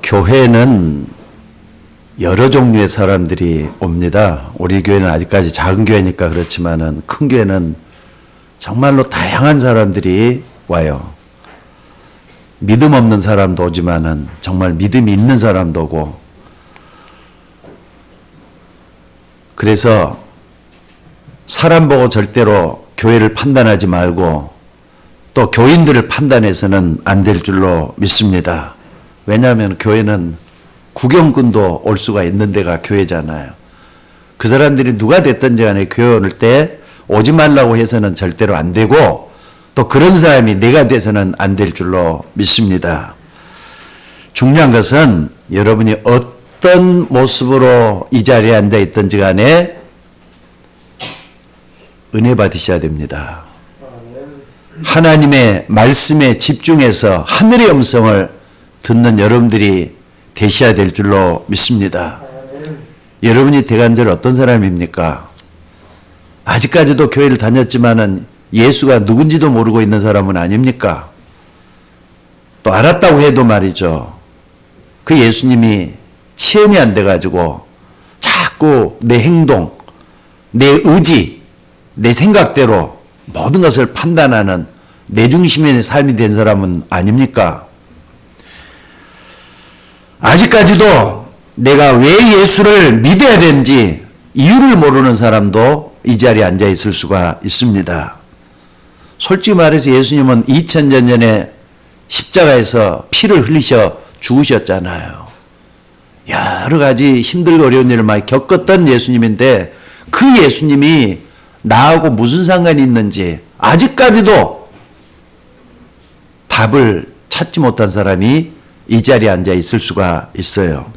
교회는 여러 종류의 사람들이 옵니다. 우리 교회는 아직까지 작은 교회니까 그렇지만은 큰 교회는 정말로 다양한 사람들이 와요. 믿음 없는 사람도 오지만은 정말 믿음이 있는 사람도 오고. 그래서 사람 보고 절대로 교회를 판단하지 말고 또 교인들을 판단해서는 안 될 줄로 믿습니다. 왜냐하면 교회는 구경꾼도 올 수가 있는 데가 교회잖아요. 그 사람들이 누가 됐든지 간에 교회 올 때 오지 말라고 해서는 절대로 안 되고 또 그런 사람이 내가 돼서는 안 될 줄로 믿습니다. 중요한 것은 여러분이 어떤 모습으로 이 자리에 앉아 있든지 간에 은혜 받으셔야 됩니다. 하나님의 말씀에 집중해서 하늘의 음성을 듣는 여러분들이 되셔야 될 줄로 믿습니다. 여러분이 대간절 어떤 사람입니까? 아직까지도 교회를 다녔지만은 예수가 누군지도 모르고 있는 사람은 아닙니까? 또 알았다고 해도 말이죠. 그 예수님이 체험이 안 돼가지고 자꾸 내 행동, 내 의지, 내 생각대로 모든 것을 판단하는 내 중심의 삶이 된 사람은 아닙니까? 아직까지도 내가 왜 예수를 믿어야 되는지 이유를 모르는 사람도 이 자리에 앉아 있을 수가 있습니다. 솔직히 말해서 예수님은 2000년 전에 십자가에서 피를 흘리셔 죽으셨잖아요. 여러 가지 힘들고 어려운 일을 많이 겪었던 예수님인데 그 예수님이 나하고 무슨 상관이 있는지 아직까지도 답을 찾지 못한 사람이 이 자리에 앉아 있을 수가 있어요.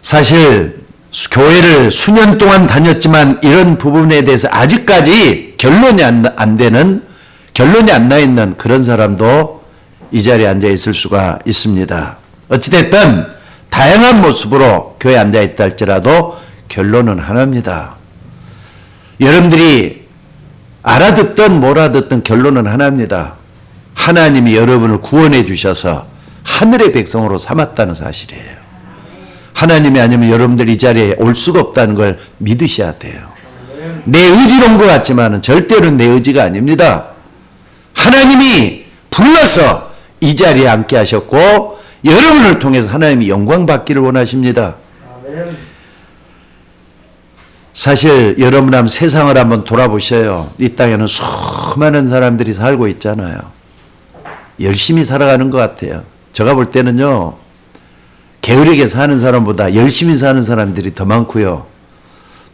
사실 교회를 수년 동안 다녔지만 이런 부분에 대해서 아직까지 결론이 안 되는, 결론이 안 나 있는 그런 사람도 이 자리에 앉아 있을 수가 있습니다. 어찌됐든 다양한 모습으로 교회에 앉아 있다 할지라도 결론은 하나입니다. 여러분들이 알아듣든 몰아듣든 결론은 하나입니다. 하나님이 여러분을 구원해 주셔서 하늘의 백성으로 삼았다는 사실이에요. 하나님이 아니면 여러분들 이 자리에 올 수가 없다는 걸 믿으셔야 돼요. 내 의지로 온 것 같지만 절대로 내 의지가 아닙니다. 하나님이 불러서 이 자리에 앉게 하셨고 여러분을 통해서 하나님이 영광 받기를 원하십니다. 사실 여러분 한번 세상을 한번 돌아보셔요. 이 땅에는 수많은 사람들이 살고 있잖아요. 열심히 살아가는 것 같아요. 제가 볼 때는요, 게으르게 사는 사람보다 열심히 사는 사람들이 더 많고요.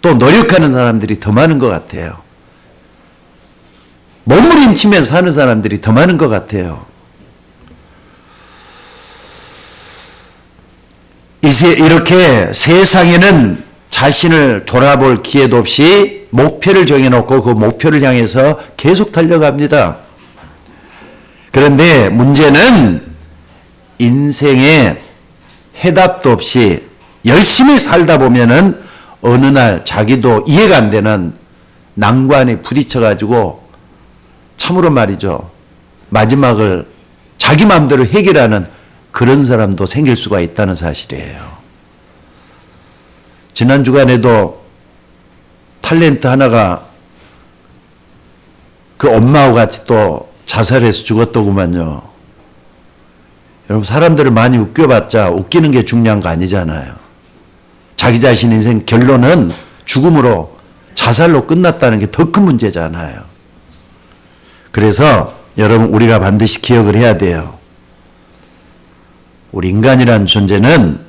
또 노력하는 사람들이 더 많은 것 같아요. 몸부림치면서 사는 사람들이 더 많은 것 같아요. 이렇게 세상에는 자신을 돌아볼 기회도 없이 목표를 정해놓고 그 목표를 향해서 계속 달려갑니다. 그런데 문제는 인생에 해답도 없이 열심히 살다 보면은 어느 날 자기도 이해가 안 되는 난관에 부딪혀가지고 참으로 말이죠. 마지막을 자기 마음대로 해결하는 그런 사람도 생길 수가 있다는 사실이에요. 지난 주간에도 탤런트 하나가 그 엄마하고 같이 또 자살해서 죽었더구만요. 여러분 사람들을 많이 웃겨봤자 웃기는 게 중요한 거 아니잖아요. 자기 자신 인생 결론은 죽음으로 자살로 끝났다는 게 더 큰 문제잖아요. 그래서 여러분 우리가 반드시 기억을 해야 돼요. 우리 인간이라는 존재는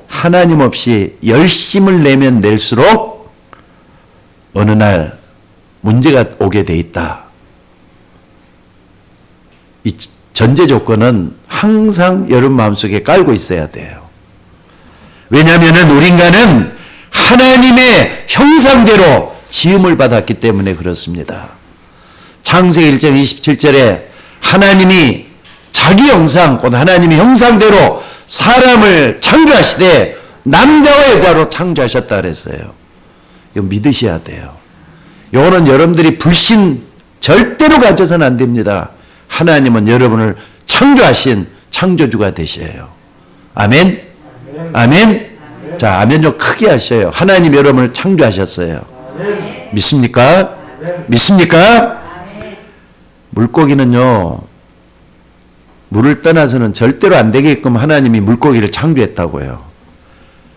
하나님 없이 열심을 내면 낼수록 어느 날 문제가 오게 돼 있다. 이 전제 조건은 항상 여러분 마음속에 깔고 있어야 돼요. 왜냐하면 우리 인간은 하나님의 형상대로 지음을 받았기 때문에 그렇습니다. 창세기 1장 27절에 하나님이 자기 형상, 곧 하나님의 형상대로 사람을 창조하시되 남자와 여자로 창조하셨다 그랬어요. 이거 믿으셔야 돼요. 이거는 여러분들이 불신 절대로 가져서는 안 됩니다. 하나님은 여러분을 창조하신 창조주가 되셔요. 아멘? 아멘? 자, 아멘 좀 크게 하셔요. 하나님 여러분을 창조하셨어요. 믿습니까? 믿습니까? 물고기는요, 물을 떠나서는 절대로 안 되게끔 하나님이 물고기를 창조했다고요.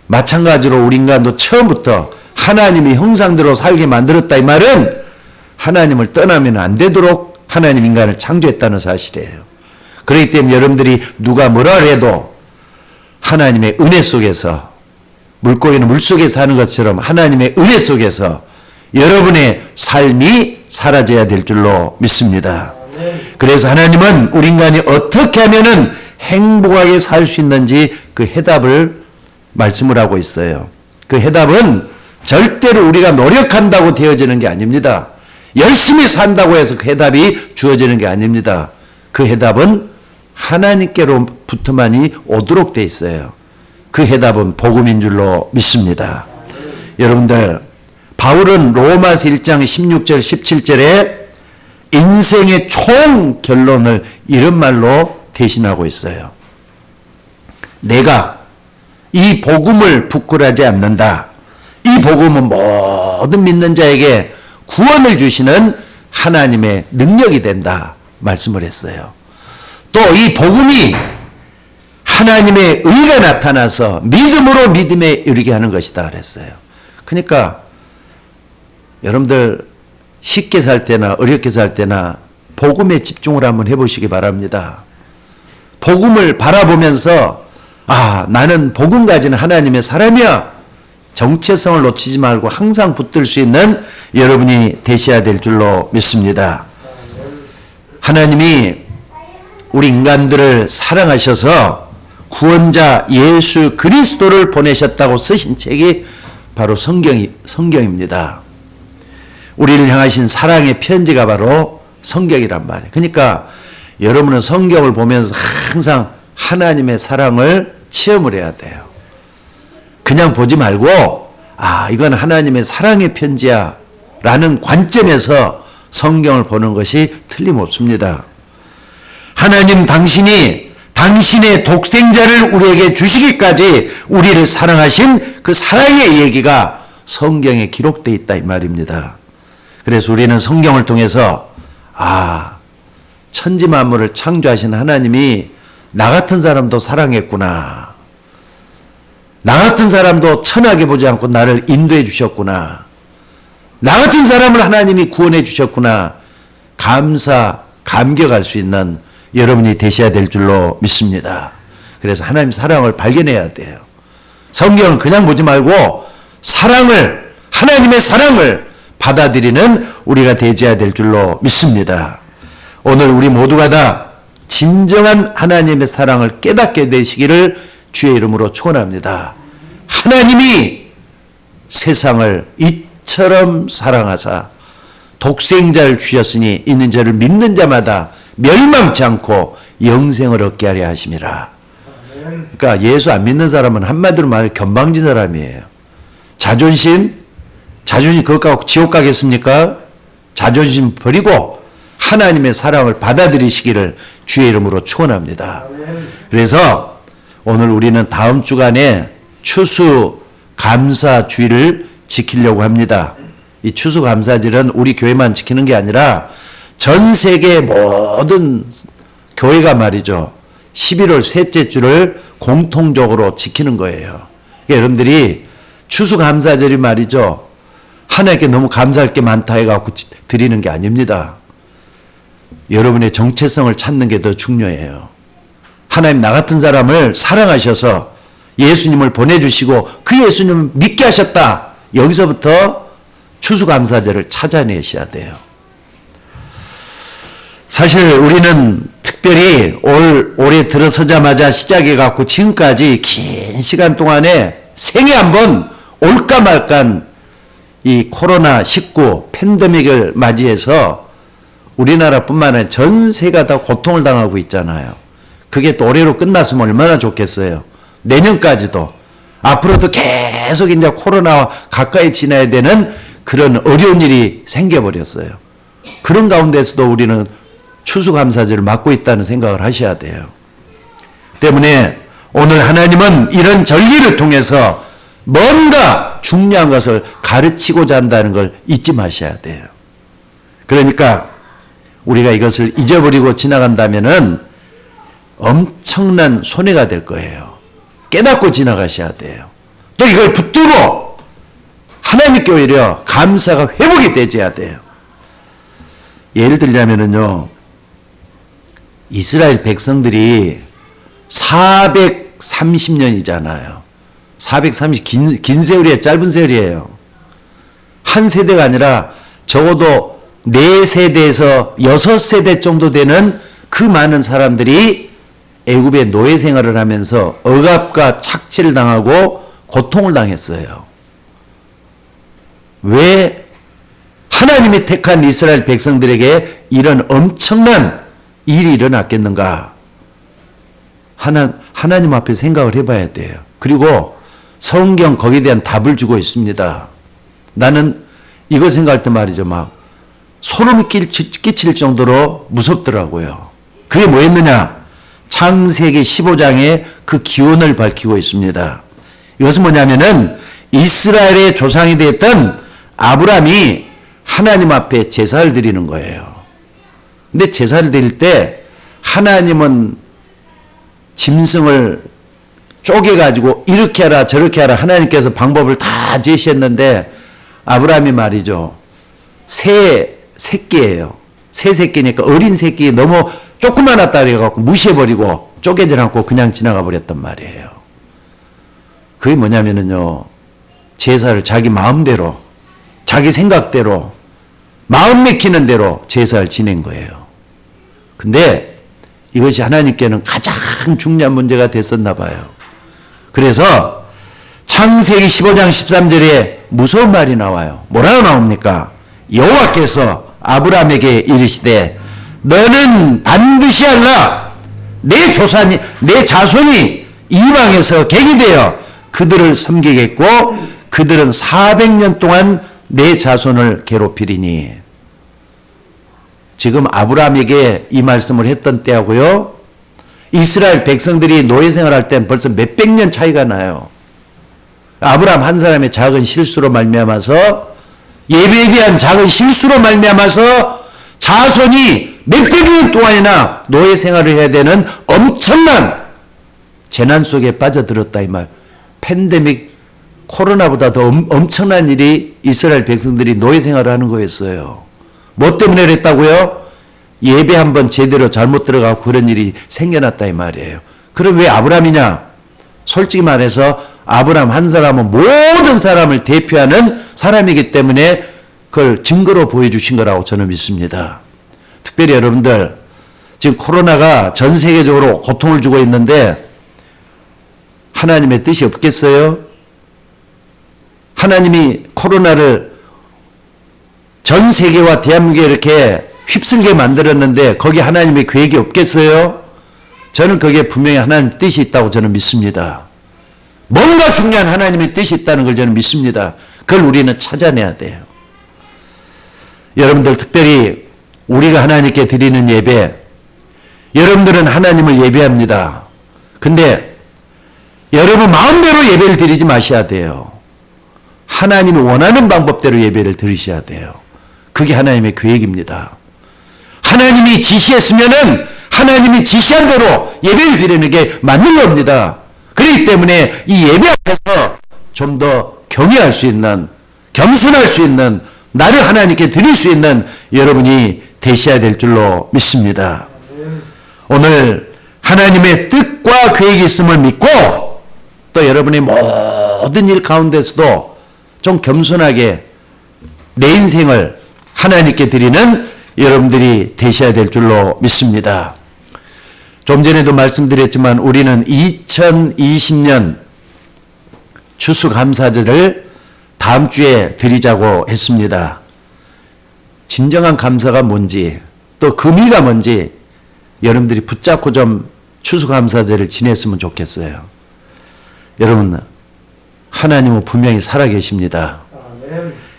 마찬가지로 우리 인간도 처음부터 하나님이 형상대로 살게 만들었다 이 말은 하나님을 떠나면 안 되도록 하나님 인간을 창조했다는 사실이에요. 그렇기 때문에 여러분들이 누가 뭐라 해도 하나님의 은혜 속에서, 물고기는 물속에 사는 것처럼 하나님의 은혜 속에서 여러분의 삶이 사라져야 될 줄로 믿습니다. 그래서 하나님은 우리 인간이 어떻게 하면은 행복하게 살 수 있는지 그 해답을 말씀을 하고 있어요. 그 해답은 절대로 우리가 노력한다고 되어지는 게 아닙니다. 열심히 산다고 해서 그 해답이 주어지는 게 아닙니다. 그 해답은 하나님께로부터만이 오도록 돼 있어요. 그 해답은 복음인 줄로 믿습니다. 여러분들, 바울은 로마서 1장 16절 17절에 인생의 총 결론을 이런 말로 대신하고 있어요. 내가 이 복음을 부끄러워하지 않는다. 이 복음은 모든 믿는 자에게 구원을 주시는 하나님의 능력이 된다 말씀을 했어요. 또 이 복음이 하나님의 의가 나타나서 믿음으로 믿음에 이르게 하는 것이다 그랬어요. 그러니까 여러분들 쉽게 살 때나 어렵게 살 때나 복음에 집중을 한번 해보시기 바랍니다. 복음을 바라보면서 나는 복음 가진 하나님의 사람이야. 정체성을 놓치지 말고 항상 붙들 수 있는 여러분이 되셔야 될 줄로 믿습니다. 하나님이 우리 인간들을 사랑하셔서 구원자 예수 그리스도를 보내셨다고 쓰신 책이 바로 성경입니다. 우리를 향하신 사랑의 편지가 바로 성경이란 말이에요. 그러니까 여러분은 성경을 보면서 항상 하나님의 사랑을 체험을 해야 돼요. 그냥 보지 말고 이건 하나님의 사랑의 편지야 라는 관점에서 성경을 보는 것이 틀림없습니다. 하나님 당신이 당신의 독생자를 우리에게 주시기까지 우리를 사랑하신 그 사랑의 얘기가 성경에 기록되어 있다 이 말입니다. 그래서 우리는 성경을 통해서 천지 만물을 창조하신 하나님이 나 같은 사람도 사랑했구나. 나 같은 사람도 천하게 보지 않고 나를 인도해 주셨구나. 나 같은 사람을 하나님이 구원해 주셨구나. 감격할 수 있는 여러분이 되셔야 될 줄로 믿습니다. 그래서 하나님 사랑을 발견해야 돼요. 성경은 그냥 보지 말고 하나님의 사랑을 받아들이는 우리가 되어야 될 줄로 믿습니다. 오늘 우리 모두가 다 진정한 하나님의 사랑을 깨닫게 되시기를 주의 이름으로 축원합니다. 하나님이 세상을 이처럼 사랑하사 독생자를 주셨으니 이는 저를 믿는 자마다 멸망치 않고 영생을 얻게 하려 하심이라. 그러니까 예수 안 믿는 사람은 한마디로 말해 건방진 사람이에요. 자존심 그것 갖고 지옥 가겠습니까? 자존심 버리고 하나님의 사랑을 받아들이시기를 주의 이름으로 축원합니다. 그래서 오늘 우리는 다음 주간에 추수감사주일을 지키려고 합니다. 이 추수감사절은 우리 교회만 지키는 게 아니라 전 세계 모든 교회가 말이죠. 11월 셋째 주를 공통적으로 지키는 거예요. 그러니까 여러분들이 추수감사절이 말이죠. 하나님께 너무 감사할 게 많다 해갖고 드리는 게 아닙니다. 여러분의 정체성을 찾는 게 더 중요해요. 하나님 나 같은 사람을 사랑하셔서 예수님을 보내주시고 그 예수님을 믿게 하셨다. 여기서부터 추수감사절을 찾아내셔야 돼요. 사실 우리는 특별히 올해 들어서자마자 시작해갖고 지금까지 긴 시간 동안에 생애 한번 올까 말까 이 코로나19 팬데믹을 맞이해서 우리나라뿐만 아니라 전 세계가 다 고통을 당하고 있잖아요. 그게 또 올해로 끝났으면 얼마나 좋겠어요. 내년까지도 앞으로도 계속 이제 코로나와 가까이 지나야 되는 그런 어려운 일이 생겨버렸어요. 그런 가운데서도 우리는 추수감사절을 맞고 있다는 생각을 하셔야 돼요. 때문에 오늘 하나님은 이런 절기를 통해서 뭔가 중요한 것을 가르치고자 한다는 걸 잊지 마셔야 돼요. 그러니까 우리가 이것을 잊어버리고 지나간다면은 엄청난 손해가 될 거예요. 깨닫고 지나가셔야 돼요. 또 이걸 붙들고 하나님께 오히려 감사가 회복이 되어야 돼요. 예를 들자면은요, 이스라엘 백성들이 430년이잖아요. 430 긴 세월이에요. 짧은 세월이에요. 한 세대가 아니라 적어도 4세대에서 6세대 정도 되는 그 많은 사람들이 애굽의 노예 생활을 하면서 억압과 착취를 당하고 고통을 당했어요. 왜 하나님이 택한 이스라엘 백성들에게 이런 엄청난 일이 일어났겠는가? 하나님 앞에 생각을 해봐야 돼요. 그리고 성경 거기에 대한 답을 주고 있습니다. 나는 이거 생각할 때 말이죠. 막 소름 끼칠 정도로 무섭더라고요. 그게 뭐였느냐? 창세기 15장에 그 기원을 밝히고 있습니다. 이것은 뭐냐면은 이스라엘의 조상이 되었던 아브라함이 하나님 앞에 제사를 드리는 거예요. 근데 제사를 드릴 때 하나님은 짐승을 쪼개가지고 이렇게 하라 저렇게 하라 하나님께서 방법을 다 제시했는데 아브라함이 말이죠. 새 새끼예요. 새 새끼니까 어린 새끼 너무 조그만하다 그래갖고 무시해버리고 쪼개질 않고 그냥 지나가 버렸단 말이에요. 그게 뭐냐면은요. 제사를 자기 마음대로 자기 생각대로 마음 내키는 대로 제사를 지낸 거예요. 근데 이것이 하나님께는 가장 중요한 문제가 됐었나 봐요. 그래서 창세기 15장 13절에 무서운 말이 나와요. 뭐라고 나옵니까? 여호와께서 아브라함에게 이르시되 너는 반드시 알라. 내 자손이 이방에서 객이 되어 그들을 섬기겠고 그들은 400년 동안 내 자손을 괴롭히리니. 지금 아브라함에게 이 말씀을 했던 때하고요. 이스라엘 백성들이 노예 생활할 땐 벌써 몇백 년 차이가 나요. 아브라함 한 사람의 작은 실수로 말미암아서 예배에 대한 작은 실수로 말미암아서 자손이 몇백 년 동안이나 노예 생활을 해야 되는 엄청난 재난 속에 빠져들었다 이 말. 팬데믹 코로나보다 더 엄청난 일이 이스라엘 백성들이 노예 생활을 하는 거였어요. 뭐 때문에 그랬다고요? 예배 한번 제대로 잘못 들어가고 그런 일이 생겨났다 이 말이에요. 그럼 왜 아브라함이냐? 솔직히 말해서 아브라함 한 사람은 모든 사람을 대표하는 사람이기 때문에 그걸 증거로 보여주신 거라고 저는 믿습니다. 특별히 여러분들 지금 코로나가 전 세계적으로 고통을 주고 있는데 하나님의 뜻이 없겠어요? 하나님이 코로나를 전 세계와 대한민국에 이렇게 휩쓸게 만들었는데 거기 하나님의 계획이 없겠어요? 저는 거기에 분명히 하나님의 뜻이 있다고 저는 믿습니다. 뭔가 중요한 하나님의 뜻이 있다는 걸 저는 믿습니다. 그걸 우리는 찾아내야 돼요. 여러분들 특별히 우리가 하나님께 드리는 예배, 여러분들은 하나님을 예배합니다. 근데 여러분 마음대로 예배를 드리지 마셔야 돼요. 하나님이 원하는 방법대로 예배를 드리셔야 돼요. 그게 하나님의 계획입니다. 하나님이 지시했으면은 하나님이 지시한 대로 예배를 드리는 게 맞는 겁니다. 그렇기 때문에 이 예배 앞에서 좀 더 경외할 수 있는, 겸손할 수 있는, 나를 하나님께 드릴 수 있는 여러분이 되셔야 될 줄로 믿습니다. 오늘 하나님의 뜻과 계획이 있음을 믿고 또 여러분의 모든 일 가운데서도 좀 겸손하게 내 인생을 하나님께 드리는 여러분들이 되셔야 될 줄로 믿습니다. 좀 전에도 말씀드렸지만 우리는 2020년 추수감사절을 다음 주에 드리자고 했습니다. 진정한 감사가 뭔지 또 금의가 뭔지 여러분들이 붙잡고 좀 추수감사절을 지냈으면 좋겠어요. 여러분 하나님은 분명히 살아계십니다.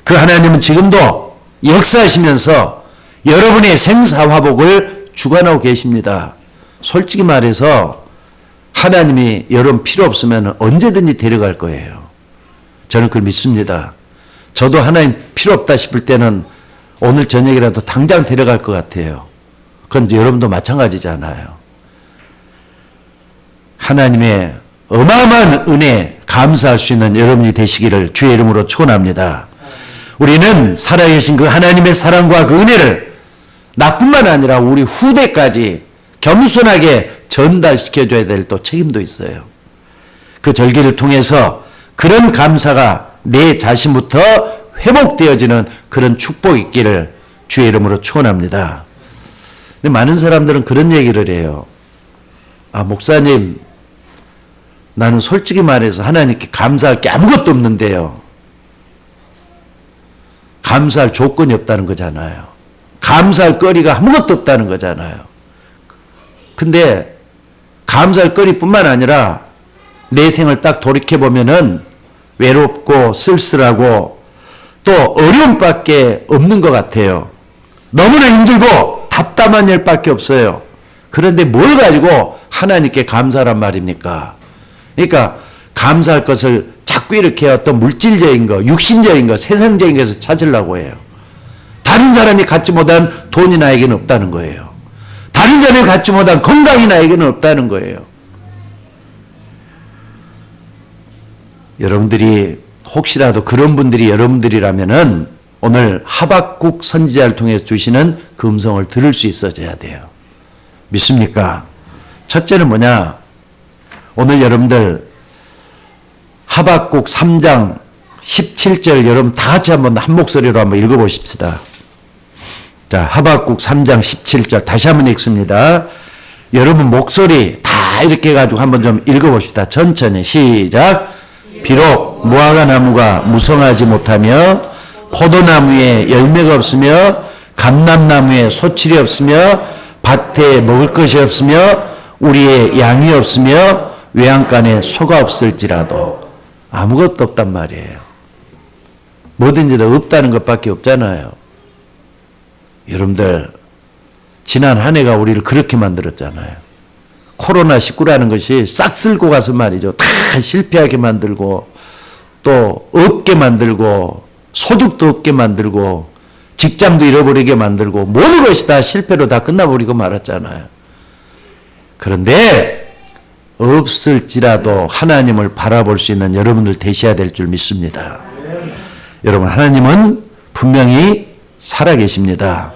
그 하나님은 지금도 역사하시면서 여러분의 생사화복을 주관하고 계십니다. 솔직히 말해서 하나님이 여러분 필요 없으면 언제든지 데려갈 거예요. 저는 그걸 믿습니다. 저도 하나님 필요 없다 싶을 때는 오늘 저녁이라도 당장 데려갈 것 같아요. 그건 여러분도 마찬가지잖아요. 하나님의 어마어마한 은혜 감사할 수 있는 여러분이 되시기를 주의 이름으로 축원합니다. 우리는 살아계신 그 하나님의 사랑과 그 은혜를 나뿐만 아니라 우리 후대까지 겸손하게 전달시켜줘야 될 또 책임도 있어요. 그 절기를 통해서 그런 감사가 내 자신부터 회복되어지는 그런 축복이 있기를 주의 이름으로 축원합니다. 근데 많은 사람들은 그런 얘기를 해요. 아, 목사님, 나는 솔직히 말해서 하나님께 감사할 게 아무것도 없는데요. 감사할 조건이 없다는 거잖아요. 감사할 거리가 아무것도 없다는 거잖아요. 근데 감사할 거리뿐만 아니라 내 생을 딱 돌이켜보면은 외롭고 쓸쓸하고 또 어려움밖에 없는 것 같아요. 너무나 힘들고 답답한 일밖에 없어요. 그런데 뭘 가지고 하나님께 감사란 말입니까? 그러니까 감사할 것을 자꾸 이렇게 어떤 물질적인 거, 육신적인 거, 세상적인 것에서 찾으려고 해요. 다른 사람이 갖지 못한 돈이 나에게는 없다는 거예요. 다른 사람이 갖지 못한 건강이 나에게는 없다는 거예요. 여러분들이 혹시라도 그런 분들이 여러분들이라면은 오늘 하박국 선지자를 통해서 주시는 그 음성을 들을 수 있어져야 돼요. 믿습니까? 첫째는 뭐냐? 오늘 여러분들 하박국 3장 17절 여러분 다 같이 한번 한 목소리로 한번 읽어보십시다. 자, 하박국 3장 17절 다시 한번 읽습니다. 여러분 목소리 다 이렇게 해가지고 한번 좀 읽어봅시다. 천천히 시작. 비록 무화과 나무가 무성하지 못하며 포도나무에 열매가 없으며 감람나무에 소출이 없으며 밭에 먹을 것이 없으며 우리의 양이 없으며 외양간에 소가 없을지라도 아무것도 없단 말이에요. 뭐든지 다 없다는 것밖에 없잖아요. 여러분들 지난 한 해가 우리를 그렇게 만들었잖아요. 코로나19라는 것이 싹 쓸고 가서 말이죠. 다 실패하게 만들고 또 없게 만들고 소득도 없게 만들고 직장도 잃어버리게 만들고 모든 것이 다 실패로 다 끝나버리고 말았잖아요. 그런데 없을지라도 하나님을 바라볼 수 있는 여러분들 되셔야 될 줄 믿습니다. 여러분 하나님은 분명히 살아계십니다.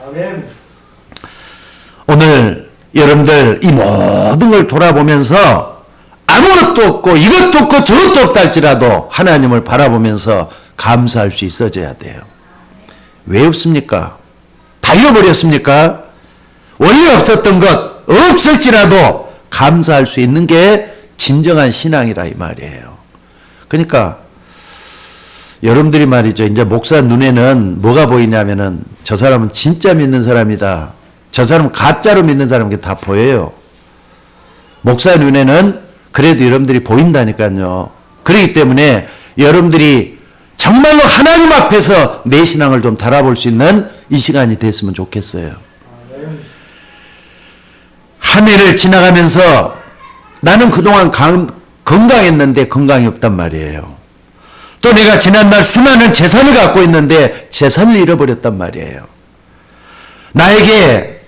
오늘 여러분들 이 모든 걸 돌아보면서 아무것도 없고 이것도 없고 저것도 없다 할지라도 하나님을 바라보면서 감사할 수 있어져야 돼요. 왜 없습니까? 다 잃어버렸습니까? 원래 없었던 것 없을지라도 감사할 수 있는 게 진정한 신앙이라 이 말이에요. 그러니까 여러분들이 말이죠. 이제 목사 눈에는 뭐가 보이냐면은 저 사람은 진짜 믿는 사람이다. 저 사람은 가짜로 믿는 사람에게 다 보여요. 목사 눈에는 그래도 여러분들이 보인다니까요. 그렇기 때문에 여러분들이 정말로 하나님 앞에서 내 신앙을 좀 달아볼 수 있는 이 시간이 됐으면 좋겠어요. 한 해를 지나가면서 나는 그동안 건강했는데 건강이 없단 말이에요. 또 내가 지난날 수많은 재산을 갖고 있는데 재산을 잃어버렸단 말이에요. 나에게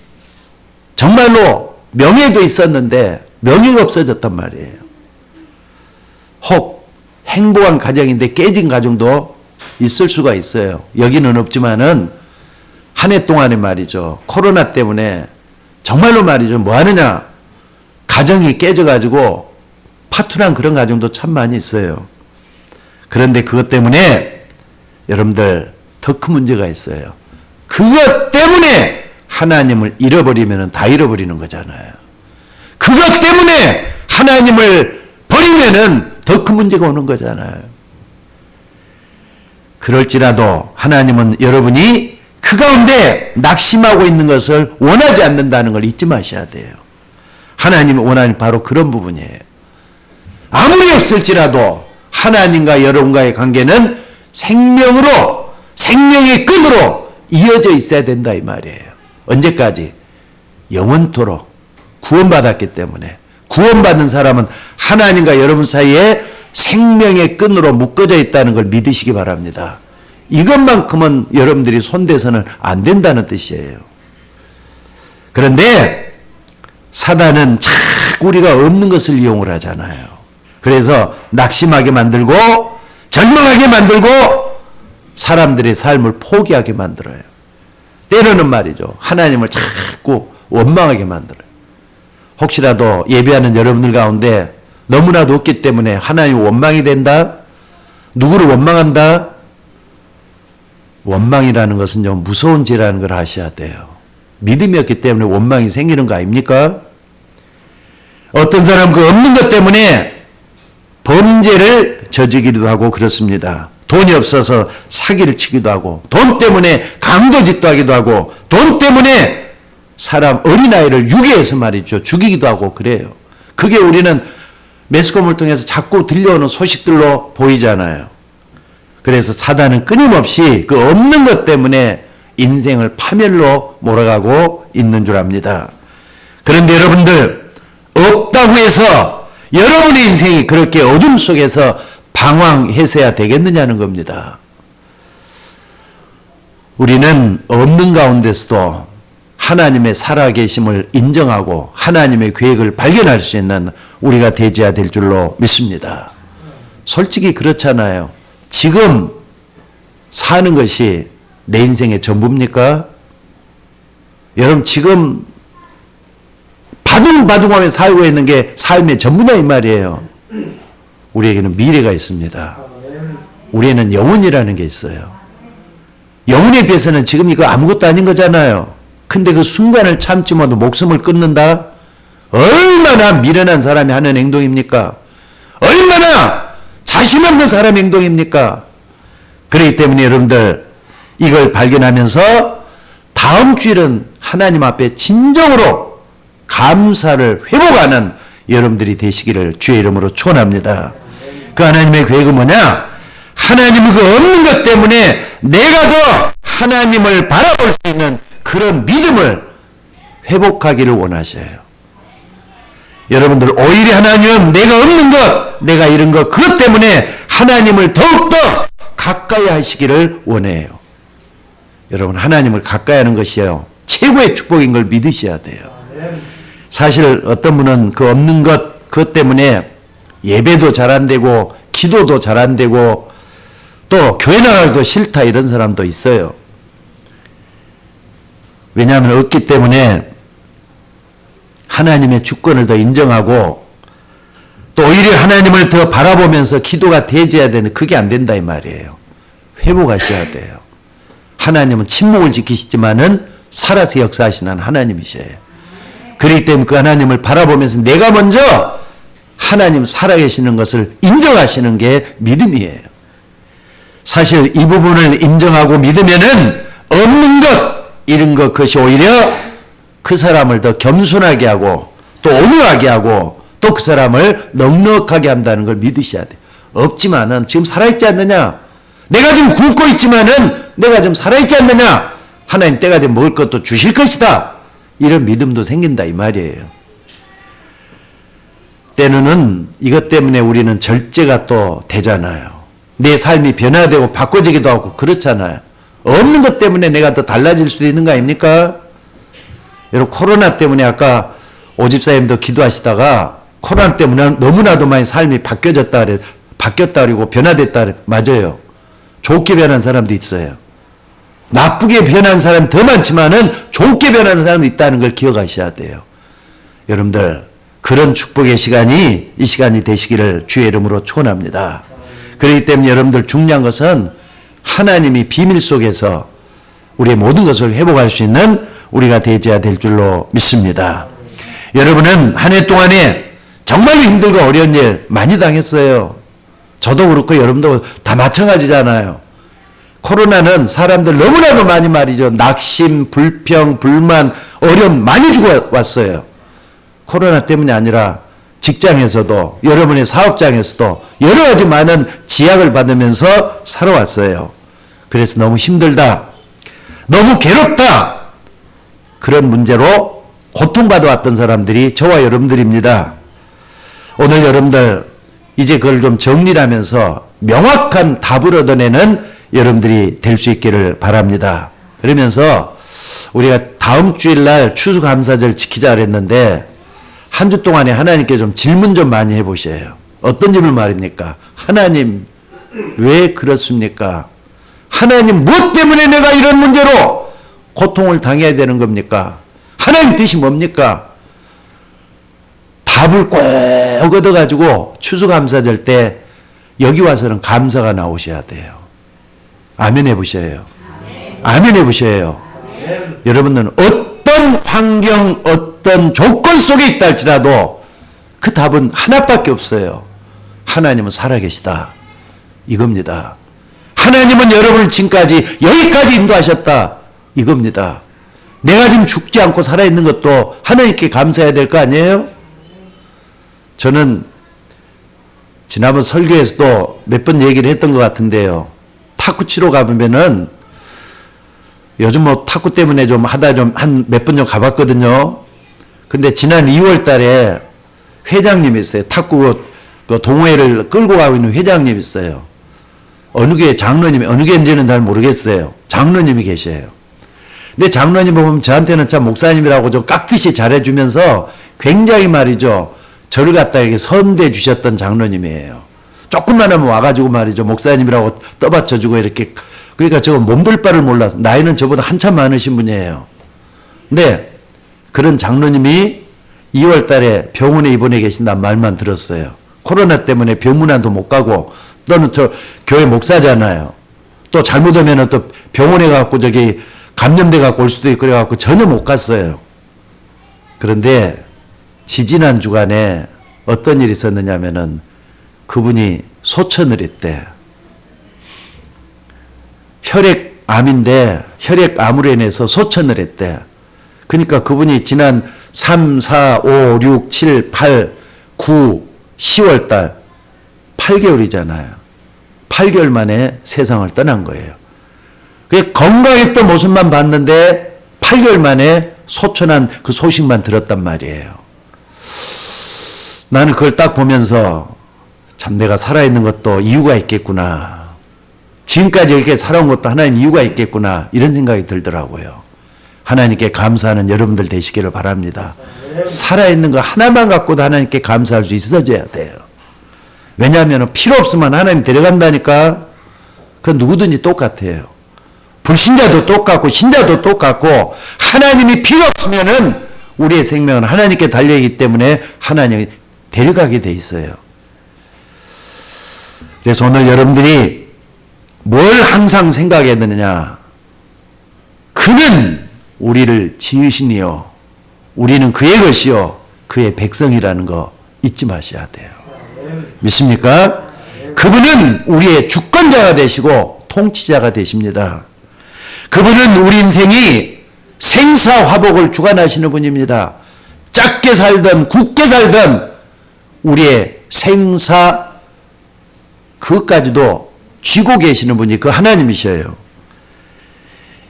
정말로 명예도 있었는데 명예가 없어졌단 말이에요. 혹 행복한 가정인데 깨진 가정도 있을 수가 있어요. 여기는 없지만은 한 해 동안에 말이죠. 코로나 때문에 정말로 말이죠. 뭐 하느냐. 가정이 깨져가지고 파투난 그런 가정도 참 많이 있어요. 그런데 그것 때문에 여러분들 더 큰 문제가 있어요. 그것 때문에 하나님을 잃어버리면 다 잃어버리는 거잖아요. 그것 때문에 하나님을 버리면은 더 큰 문제가 오는 거잖아요. 그럴지라도 하나님은 여러분이 그 가운데 낙심하고 있는 것을 원하지 않는다는 걸 잊지 마셔야 돼요. 하나님이 원하는 바로 그런 부분이에요. 아무리 없을지라도 하나님과 여러분과의 관계는 생명으로, 생명의 끈으로 이어져 있어야 된다 이 말이에요. 언제까지? 영원토록 구원받았기 때문에 구원받은 사람은 하나님과 여러분 사이에 생명의 끈으로 묶어져 있다는 걸 믿으시기 바랍니다. 이것만큼은 여러분들이 손대서는 안 된다는 뜻이에요. 그런데 사단은 자꾸 우리가 없는 것을 이용을 하잖아요. 그래서 낙심하게 만들고 절망하게 만들고 사람들의 삶을 포기하게 만들어요. 때로는 말이죠. 하나님을 자꾸 원망하게 만들어요. 혹시라도 예배하는 여러분들 가운데 너무나도 없기 때문에 하나님 원망이 된다? 누구를 원망한다? 원망이라는 것은 좀 무서운 죄라는 걸 아셔야 돼요. 믿음이 없기 때문에 원망이 생기는 거 아닙니까? 어떤 사람은 그 없는 것 때문에 범죄를 저지르기도 하고 그렇습니다. 돈이 없어서 사기를 치기도 하고, 돈 때문에 강도짓도 하기도 하고, 돈 때문에 사람 어린아이를 유괴해서 말이죠. 죽이기도 하고 그래요. 그게 우리는 매스컴을 통해서 자꾸 들려오는 소식들로 보이잖아요. 그래서 사단은 끊임없이 그 없는 것 때문에 인생을 파멸로 몰아가고 있는 줄 압니다. 그런데 여러분들, 없다고 해서 여러분의 인생이 그렇게 어둠 속에서 방황해서야 되겠느냐는 겁니다. 우리는 없는 가운데서도 하나님의 살아계심을 인정하고 하나님의 계획을 발견할 수 있는 우리가 되어야 될 줄로 믿습니다. 솔직히 그렇잖아요. 지금 사는 것이 내 인생의 전부입니까? 여러분 지금 바둥바둥하며 살고 있는 게 삶의 전부냐 이 말이에요. 우리에게는 미래가 있습니다. 우리에는 영혼이라는 게 있어요. 영혼에 비해서는 지금 이거 아무것도 아닌 거잖아요. 근데 그 순간을 참지 못해 목숨을 끊는다? 얼마나 미련한 사람이 하는 행동입니까? 얼마나 자신 없는 사람의 행동입니까? 그렇기 때문에 여러분들 이걸 발견하면서 다음 주일은 하나님 앞에 진정으로 감사를 회복하는 여러분들이 되시기를 주의 이름으로 축원합니다. 그 하나님의 계획은 뭐냐? 하나님의 그 없는 것 때문에 내가 더 하나님을 바라볼 수 있는 그런 믿음을 회복하기를 원하셔요. 여러분들 오히려 하나님은 내가 없는 것, 내가 이런 것, 그것 때문에 하나님을 더욱더 가까이 하시기를 원해요. 여러분 하나님을 가까이 하는 것이요 최고의 축복인 걸 믿으셔야 돼요. 사실 어떤 분은 그 없는 것, 그것 때문에 예배도 잘 안 되고 기도도 잘 안 되고 또 교회 나가기도 싫다 이런 사람도 있어요. 왜냐하면 없기 때문에 하나님의 주권을 더 인정하고 또 오히려 하나님을 더 바라보면서 기도가 되어야 되는, 그게 안 된다 이 말이에요. 회복하셔야 돼요. 하나님은 침묵을 지키시지만은 살아서 역사하시는 하나님이셔요. 그렇기 때문에 그 하나님을 바라보면서 내가 먼저 하나님 살아계시는 것을 인정하시는 게 믿음이에요. 사실 이 부분을 인정하고 믿으면은 없는 것, 이런 것, 그것이 오히려 그 사람을 더 겸손하게 하고 또 온유하게 하고 또 그 사람을 넉넉하게 한다는 걸 믿으셔야 돼요. 없지만은 지금 살아있지 않느냐? 내가 지금 굶고 있지만은 내가 지금 살아있지 않느냐? 하나님 때가 되면 먹을 것도 주실 것이다. 이런 믿음도 생긴다 이 말이에요. 때로는 이것 때문에 우리는 절제가 또 되잖아요. 내 삶이 변화되고 바꿔지기도 하고 그렇잖아요. 없는 것 때문에 내가 더 달라질 수도 있는 거 아닙니까? 여러분 코로나 때문에 아까 오집사님도 기도하시다가 코로나 때문에 너무나도 많이 삶이 바뀌어졌다 그래, 바뀌었다 그리고 변화됐다 그래. 맞아요. 좋게 변한 사람도 있어요. 나쁘게 변한 사람이 더 많지만은 좋게 변하는 사람도 있다는 걸 기억하셔야 돼요. 여러분들 그런 축복의 시간이 이 시간이 되시기를 주의 이름으로 축원합니다. 그렇기 때문에 여러분들 중요한 것은 하나님이 비밀 속에서 우리의 모든 것을 회복할 수 있는 우리가 되어야 될 줄로 믿습니다. 여러분은 한 해 동안에 정말로 힘들고 어려운 일 많이 당했어요. 저도 그렇고 여러분도 다 마찬가지잖아요. 코로나는 사람들 너무나도 많이 말이죠. 낙심, 불평, 불만, 어려움 많이 주고 왔어요. 코로나 때문이 아니라 직장에서도 여러분의 사업장에서도 여러 가지 많은 지약을 받으면서 살아왔어요. 그래서 너무 힘들다, 너무 괴롭다, 그런 문제로 고통받아 왔던 사람들이 저와 여러분들입니다. 오늘 여러분들 이제 그걸 좀 정리를 하면서 명확한 답을 얻어내는 여러분들이 될 수 있기를 바랍니다. 그러면서 우리가 다음 주일날 추수감사절 지키자 그랬는데 한 주 동안에 하나님께 좀 질문 좀 많이 해보셔요. 어떤 질문 말입니까? 하나님 왜 그렇습니까? 하나님 무엇 때문에 내가 이런 문제로 고통을 당해야 되는 겁니까? 하나님 뜻이 뭡니까? 답을 꼭 얻어가지고 추수감사절 때 여기 와서는 감사가 나오셔야 돼요. 아멘 해보셔요. 아멘 해보셔요. 여러분들은 어떤 환경, 어떤 조건 속에 있다 할지라도 그 답은 하나밖에 없어요. 하나님은 살아계시다. 이겁니다. 하나님은 여러분을 지금까지 여기까지 인도하셨다. 이겁니다. 내가 지금 죽지 않고 살아있는 것도 하나님께 감사해야 될 거 아니에요? 저는 지난번 설교에서도 몇 번 얘기를 했던 것 같은데요. 탁구 치러 가보면은 요즘 뭐 탁구 때문에 좀 하다 좀 한 몇 번 좀 가봤거든요. 근데 지난 2월 달에 회장님이 있어요. 탁구 그 동호회를 끌고 가고 있는 회장님이 있어요. 어느 교회 장로님이, 어느 교회인지는 잘 모르겠어요. 장로님이 계셔요. 근데 장로님 보면 저한테는 참 목사님이라고 좀 깍듯이 잘해주면서 굉장히 말이죠. 저를 갖다 이렇게 선대해 주셨던 장로님이에요. 조금만 하면 와가지고 말이죠. 목사님이라고 떠받쳐주고 이렇게. 그러니까 저 몸둘 바를 몰라서 나이는 저보다 한참 많으신 분이에요. 근데 그런 장로님이 2월 달에 병원에 입원해 계신다는 말만 들었어요. 코로나 때문에 병문안도 못 가고 또는 저 교회 목사잖아요. 또 잘못하면 또 병원에 가고 저기 감염돼 갖고 올 수도 있고 그래 갖고 전혀 못 갔어요. 그런데 지지난 주간에 어떤 일이 있었느냐면은 그분이 소천을 했대. 혈액암인데 혈액암으로 인해서 소천을 했대. 그러니까 그분이 지난 3, 4, 5, 6, 7, 8, 9, 10월 달 8개월이잖아요. 8개월 만에 세상을 떠난 거예요. 건강했던 모습만 봤는데 8개월 만에 소천한 그 소식만 들었단 말이에요. 나는 그걸 딱 보면서 참 내가 살아있는 것도 이유가 있겠구나. 지금까지 이렇게 살아온 것도 하나님 이유가 있겠구나. 이런 생각이 들더라고요. 하나님께 감사하는 여러분들 되시기를 바랍니다. 살아있는 거 하나만 갖고도 하나님께 감사할 수 있어져야 돼요. 왜냐하면 필요 없으면 하나님 데려간다니까. 그건 누구든지 똑같아요. 불신자도 똑같고 신자도 똑같고 하나님이 필요 없으면은 우리의 생명은 하나님께 달려있기 때문에 하나님이 데려가게 돼 있어요. 그래서 오늘 여러분들이 뭘 항상 생각해야 되느냐. 그는 우리를 지으시니요. 우리는 그의 것이요. 그의 백성이라는 거 잊지 마셔야 돼요. 믿습니까? 그분은 우리의 주권자가 되시고 통치자가 되십니다. 그분은 우리 인생이 생사화복을 주관하시는 분입니다. 작게 살든 굳게 살든 우리의 생사 그것까지도 쥐고 계시는 분이 그 하나님이셔요.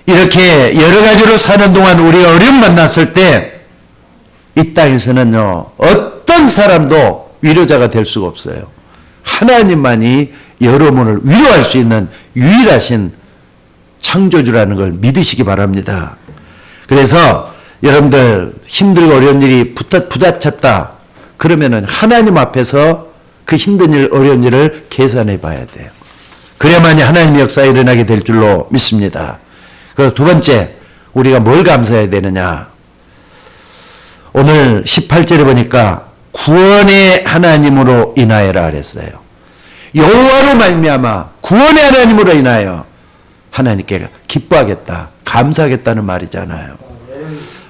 이렇게 여러 가지로 사는 동안 우리가 어려움 만났을 때 이 땅에서는요 어떤 사람도 위로자가 될 수가 없어요. 하나님만이 여러분을 위로할 수 있는 유일하신 창조주라는 걸 믿으시기 바랍니다. 그래서 여러분들 힘들고 어려운 일이 부닥쳤다 그러면은 하나님 앞에서 그 힘든 일 어려운 일을 계산해 봐야 돼요. 그래야만이 하나님의 역사가 일어나게 될 줄로 믿습니다. 그리고 두 번째 우리가 뭘 감사해야 되느냐. 오늘 18절에 보니까 구원의 하나님으로 인하여라 그랬어요. 여호와로 말미암아 구원의 하나님으로 인하여 하나님께 기뻐하겠다, 감사하겠다는 말이잖아요.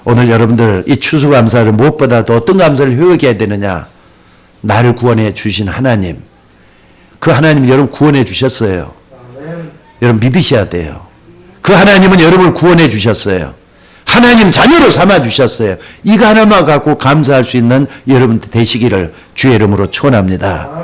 오늘 여러분들 이 추수감사를 무엇보다도 어떤 감사를 회복해야 되느냐. 나를 구원해 주신 하나님. 그 하나님은 여러분 구원해 주셨어요. 여러분 믿으셔야 돼요. 그 하나님은 여러분을 구원해 주셨어요. 하나님 자녀로 삼아 주셨어요. 이거 하나만 갖고 감사할 수 있는 여러분들 되시기를 주의 이름으로 축원합니다.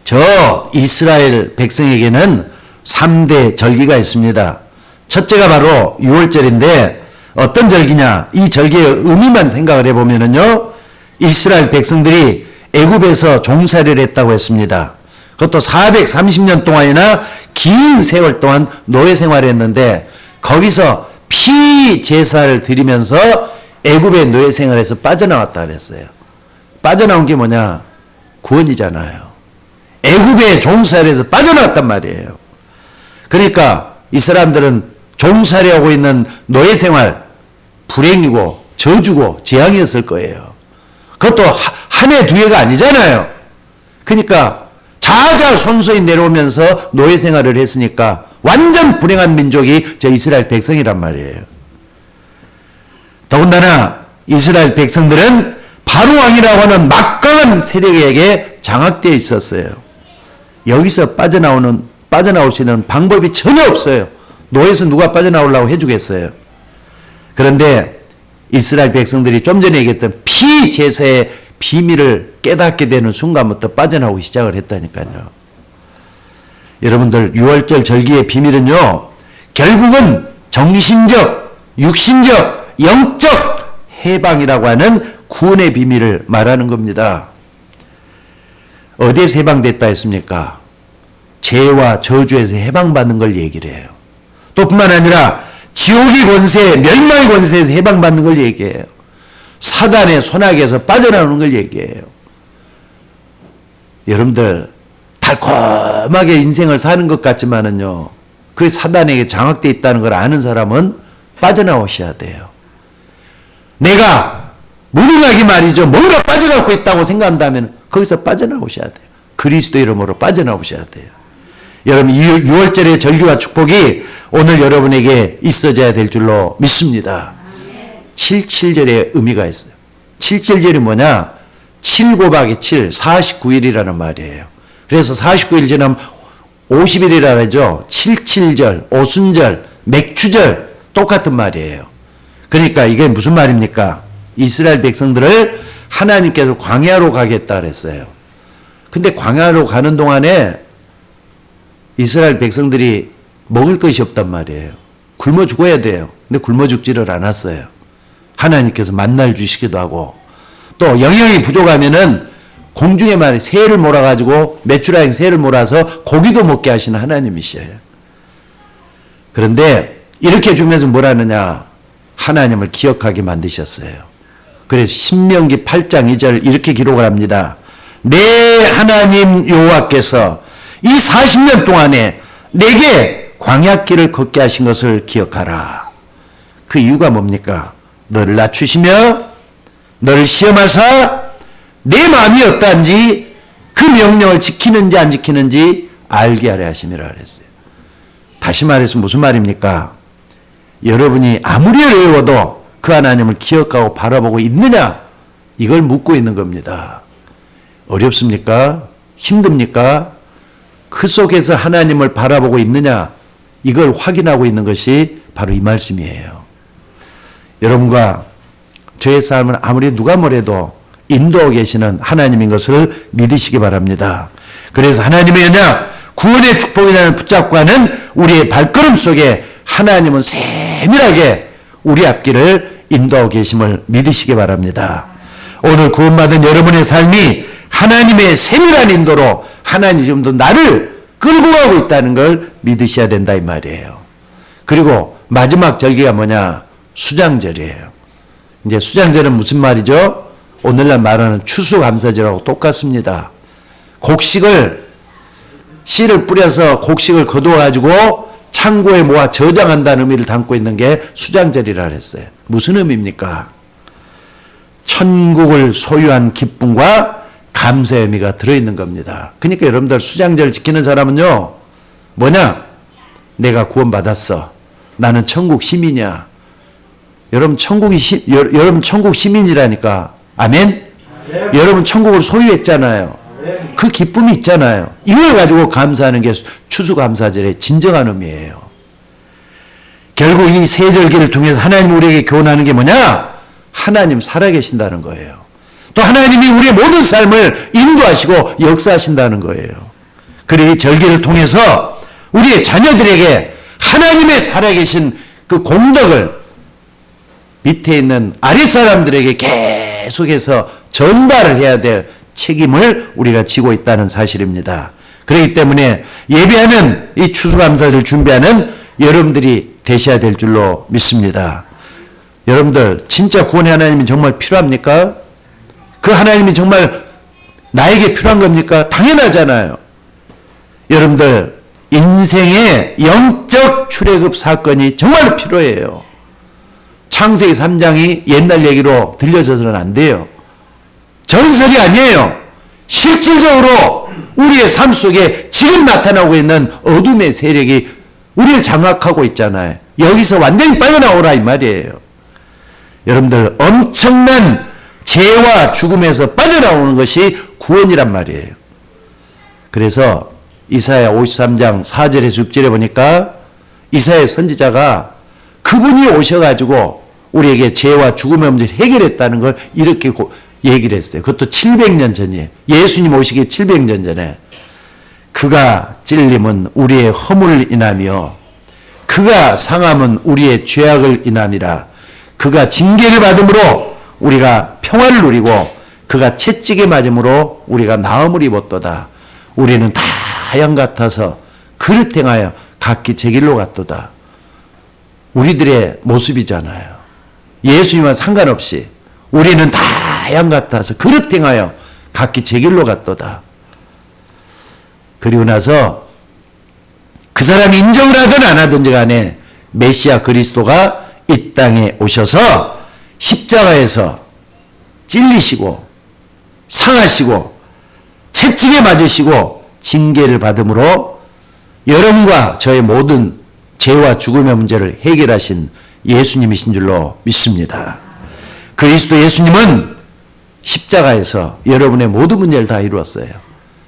저 이스라엘 백성에게는 3대 절기가 있습니다. 첫째가 바로 6월절인데 어떤 절기냐? 이 절기의 의미만 생각을 해보면은요, 이스라엘 백성들이 애굽에서 종살이를 했다고 했습니다. 그것도 430년 동안이나 긴 세월 동안 노예 생활을 했는데 거기서 피 제사를 드리면서 애굽의 노예 생활에서 빠져나왔다 그랬어요. 빠져나온 게 뭐냐? 구원이잖아요. 애굽의 종살이에서 빠져나왔단 말이에요. 그러니까 이 사람들은 종살이하고 있는 노예 생활 불행이고 저주고 재앙이었을 거예요. 그것도 한 해 두 해가 아니잖아요. 그러니까 자자손손이 내려오면서 노예 생활을 했으니까 완전 불행한 민족이 저 이스라엘 백성이란 말이에요. 더군다나 이스라엘 백성들은 바로 왕이라고 하는 막강한 세력에게 장악되어 있었어요. 여기서 빠져나올 수 있는 방법이 전혀 없어요. 노예에서 누가 빠져나오려고 해주겠어요. 그런데 이스라엘 백성들이 좀 전에 얘기했던 피제사의 비밀을 깨닫게 되는 순간부터 빠져나오기 시작을 했다니까요. 여러분들 6월절 절기의 비밀은요, 결국은 정신적, 육신적, 영적 해방이라고 하는 구원의 비밀을 말하는 겁니다. 어디에서 해방됐다 했습니까? 죄와 저주에서 해방받는 걸 얘기를 해요. 또 뿐만 아니라 지옥의 권세, 멸망의 권세에서 해방받는 걸 얘기해요. 사단의 손아귀에서 빠져나오는 걸 얘기해요. 여러분들 달콤하게 인생을 사는 것 같지만은요, 그 사단에게 장악되어 있다는 걸 아는 사람은 빠져나오셔야 돼요. 내가 무능하게 말이죠, 뭔가 빠져나오고 있다고 생각한다면 거기서 빠져나오셔야 돼요. 그리스도 이름으로 빠져나오셔야 돼요. 여러분 6월절의 절기와 축복이 오늘 여러분에게 있어져야 될 줄로 믿습니다. 77절의 의미가 있어요. 77절이 뭐냐? 7 곱하기 7, 49일이라는 말이에요. 그래서 49일 지나면 50일이라 하죠. 77절, 오순절, 맥추절 똑같은 말이에요. 그러니까 이게 무슨 말입니까? 이스라엘 백성들을 하나님께서 광야로 가겠다 그랬어요. 근데 광야로 가는 동안에 이스라엘 백성들이 먹을 것이 없단 말이에요. 굶어 죽어야 돼요. 근데 굶어 죽지를 않았어요. 하나님께서 만나를 주시기도 하고, 또 영양이 부족하면은 공중에 말이 새를 몰아가지고 메추라기 새를 몰아서 고기도 먹게 하시는 하나님이셔요. 그런데 이렇게 주면서 뭐라느냐? 하나님을 기억하게 만드셨어요. 그래서 신명기 8장 2절 이렇게 기록을 합니다. 내 하나님 여호와께서 이 40년 동안에 내게 광야길을 걷게 하신 것을 기억하라. 그 이유가 뭡니까? 너를 낮추시며 너를 시험하사 내 마음이 어떠한지 그 명령을 지키는지 안 지키는지 알게 하려 하심이라 그랬어요. 다시 말해서 무슨 말입니까? 여러분이 아무리 어려워도 그 하나님을 기억하고 바라보고 있느냐? 이걸 묻고 있는 겁니다. 어렵습니까? 힘듭니까? 그 속에서 하나님을 바라보고 있느냐? 이걸 확인하고 있는 것이 바로 이 말씀이에요. 여러분과 저의 삶은 아무리 누가 뭐래도 인도하고 계시는 하나님인 것을 믿으시기 바랍니다. 그래서 하나님의 언약, 구원의 축복이라는 붙잡고 하는 우리의 발걸음 속에 하나님은 세밀하게 우리 앞길을 인도하고 계심을 믿으시기 바랍니다. 오늘 구원받은 여러분의 삶이 하나님의 세밀한 인도로 하나님이 지금도 나를 끌고 가고 있다는 걸 믿으셔야 된다 이 말이에요. 그리고 마지막 절기가 뭐냐? 수장절이에요. 이제 수장절은 무슨 말이죠? 오늘날 말하는 추수감사절하고 똑같습니다. 곡식을 씨를 뿌려서 곡식을 거두어가지고 창고에 모아 저장한다는 의미를 담고 있는 게 수장절이라 그랬어요. 무슨 의미입니까? 천국을 소유한 기쁨과 감사의 의미가 들어있는 겁니다. 그러니까 여러분들 수장절 지키는 사람은요, 뭐냐? 내가 구원받았어. 나는 천국 시민이야. 여러분 천국 시민이라니까. 아멘? 아멘. 여러분 천국을 소유했잖아요. 아멘. 그 기쁨이 있잖아요. 이걸 가지고 감사하는 게 추수감사절의 진정한 의미예요. 결국 이 세 절기를 통해서 하나님 우리에게 교훈하는 게 뭐냐? 하나님 살아계신다는 거예요. 또 하나님이 우리의 모든 삶을 인도하시고 역사하신다는 거예요. 그리고 이 절기를 통해서 우리의 자녀들에게 하나님의 살아계신 그 공덕을 밑에 있는 아랫사람들에게 계속해서 전달을 해야 될 책임을 우리가 지고 있다는 사실입니다. 그렇기 때문에 예배하는 이 추수감사를 준비하는 여러분들이 되셔야 될 줄로 믿습니다. 여러분들 진짜 구원의 하나님이 정말 필요합니까? 그 하나님이 정말 나에게 필요한 겁니까? 당연하잖아요. 여러분들 인생의 영적 출애굽 사건이 정말 필요해요. 창세기 3장이 옛날 얘기로 들려져서는 안 돼요. 전설이 아니에요. 실질적으로 우리의 삶 속에 지금 나타나고 있는 어둠의 세력이 우리를 장악하고 있잖아요. 여기서 완전히 빠져나오라 이 말이에요. 여러분들 엄청난 죄와 죽음에서 빠져나오는 것이 구원이란 말이에요. 그래서 이사야 53장 4절에서 6절에 보니까 이사야 선지자가 그분이 오셔가지고 우리에게 죄와 죽음의 문제를 해결했다는 걸 이렇게 얘기를 했어요. 그것도 700년 전이에요. 예수님 오시기 700년 전에. 그가 찔림은 우리의 허물을 인하며 그가 상함은 우리의 죄악을 인함이라. 그가 징계를 받음으로 우리가 평화를 누리고 그가 채찍에 맞음으로 우리가 나음을 입었도다. 우리는 다 하얀 같아서 그릇 행하여 각기 제 길로 갔도다. 우리들의 모습이잖아요. 예수님과 상관없이 우리는 다 하얀 같아서 그릇 행하여 각기 제 길로 갔도다. 그리고 나서 그 사람이 인정을 하든 안 하든지 간에 메시아 그리스도가 이 땅에 오셔서 십자가에서 찔리시고 상하시고 채찍에 맞으시고 징계를 받음으로 여러분과 저의 모든 죄와 죽음의 문제를 해결하신 예수님이신 줄로 믿습니다. 그리스도 예수님은 십자가에서 여러분의 모든 문제를 다 이루었어요.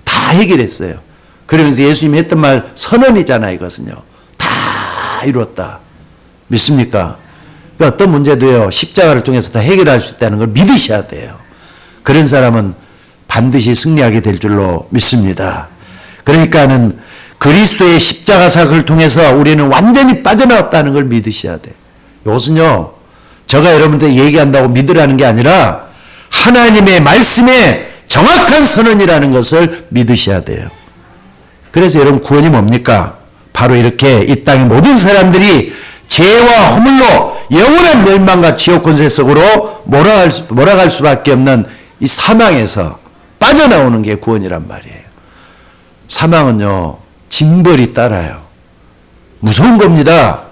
다 해결했어요. 그러면서 예수님이 했던 말 선언이잖아요. 이것은요. 다 이루었다. 믿습니까? 그러니까 어떤 문제도요. 십자가를 통해서 다 해결할 수 있다는 걸 믿으셔야 돼요. 그런 사람은 반드시 승리하게 될 줄로 믿습니다. 그러니까는 그리스도의 십자가 사역을 통해서 우리는 완전히 빠져나왔다는 걸 믿으셔야 돼요. 이것은요. 제가 여러분들 얘기한다고 믿으라는 게 아니라 하나님의 말씀에 정확한 선언이라는 것을 믿으셔야 돼요. 그래서 여러분 구원이 뭡니까? 바로 이렇게 이 땅의 모든 사람들이 죄와 허물로 영원한 멸망과 지옥 권세 속으로 몰아갈 수밖에 없는 이 사망에서 빠져나오는 게 구원이란 말이에요. 사망은요. 징벌이 따라요. 무서운 겁니다.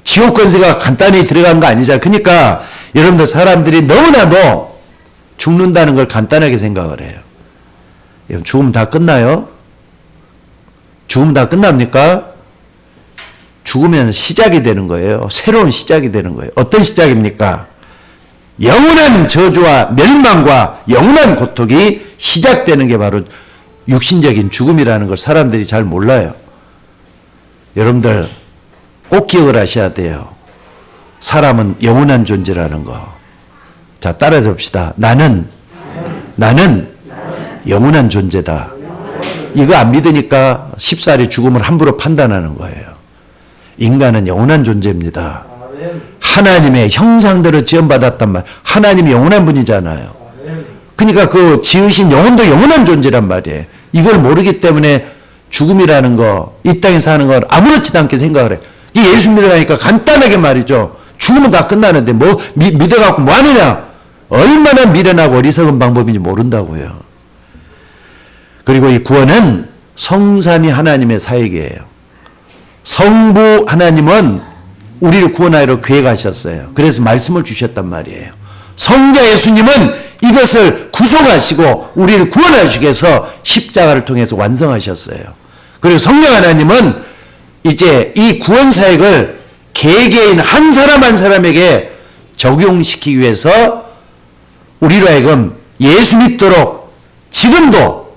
지옥 권세가 간단히 들어간 거 아니잖아요. 그러니까 여러분들 사람들이 너무나도 죽는다는 걸 간단하게 생각을 해요. 죽으면 다 끝나요? 죽으면 다 끝납니까? 죽으면 시작이 되는 거예요. 새로운 시작이 되는 거예요. 어떤 시작입니까? 영원한 저주와 멸망과 영원한 고통이 시작되는 게 바로 육신적인 죽음이라는 걸 사람들이 잘 몰라요. 여러분들 꼭 기억을 하셔야 돼요. 사람은 영원한 존재라는 거. 자, 따라서 봅시다. 나는 영원한 존재다. 이거 안 믿으니까 쉽사리 죽음을 함부로 판단하는 거예요. 인간은 영원한 존재입니다. 하나님의 형상대로 지음받았단 말. 하나님이 영원한 분이잖아요. 그러니까 그 지으신 영혼도 영원한 존재란 말이에요. 이걸 모르기 때문에 죽음이라는 거, 이 땅에 사는 걸 아무렇지도 않게 생각을 해. 이 예수 믿으라니까 간단하게 말이죠. 죽으면 다 끝나는데 뭐 믿어갖고 뭐 하느냐. 얼마나 미련하고 어리석은 방법인지 모른다고요. 그리고 이 구원은 성삼위 하나님의 사역이에요. 성부 하나님은 우리를 구원하기로 계획하셨어요. 그래서 말씀을 주셨단 말이에요. 성자 예수님은 이것을 구속하시고 우리를 구원하시기 위해서 십자가를 통해서 완성하셨어요. 그리고 성령 하나님은 이제 이 구원 사역을 개개인 한 사람 한 사람에게 적용시키기 위해서 우리로 하여금 예수 믿도록 지금도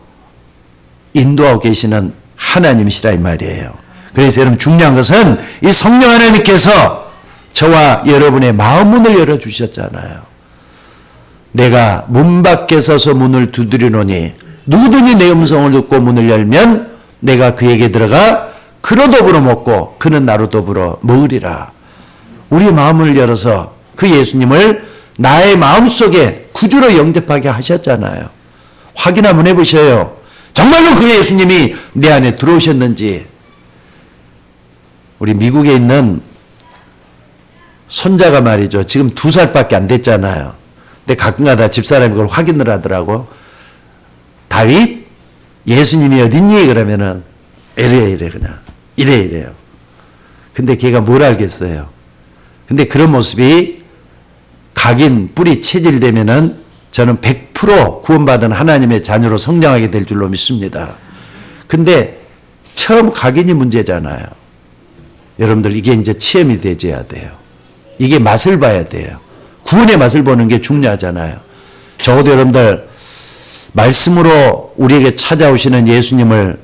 인도하고 계시는 하나님이시라 이 말이에요. 그래서 여러분 중요한 것은 이 성령 하나님께서 저와 여러분의 마음 문을 열어주셨잖아요. 내가 문 밖에 서서 문을 두드리노니 누구든지 내 음성을 듣고 문을 열면 내가 그에게 들어가 그로 더불어 먹고 그는 나로 더불어 먹으리라. 우리의 마음을 열어서 그 예수님을 나의 마음속에 구주로 영접하게 하셨잖아요. 확인 한번 해보셔요. 정말로 그 예수님이 내 안에 들어오셨는지. 우리 미국에 있는 손자가 말이죠. 지금 2살밖에 안 됐잖아요. 근데 가끔가다 집사람이 그걸 확인을 하더라고. 다윗, 예수님이 어딨니? 그러면은 이래 그냥 이래요. 근데 걔가 뭘 알겠어요. 근데 그런 모습이 각인 뿌리 체질되면은 저는 100% 구원받은 하나님의 자녀로 성장하게 될 줄로 믿습니다. 근데 처음 각인이 문제잖아요. 여러분들 이게 이제 체험이 되져야 돼요. 이게 맛을 봐야 돼요. 구원의 맛을 보는 게 중요하잖아요. 적어도 여러분들 말씀으로 우리에게 찾아오시는 예수님을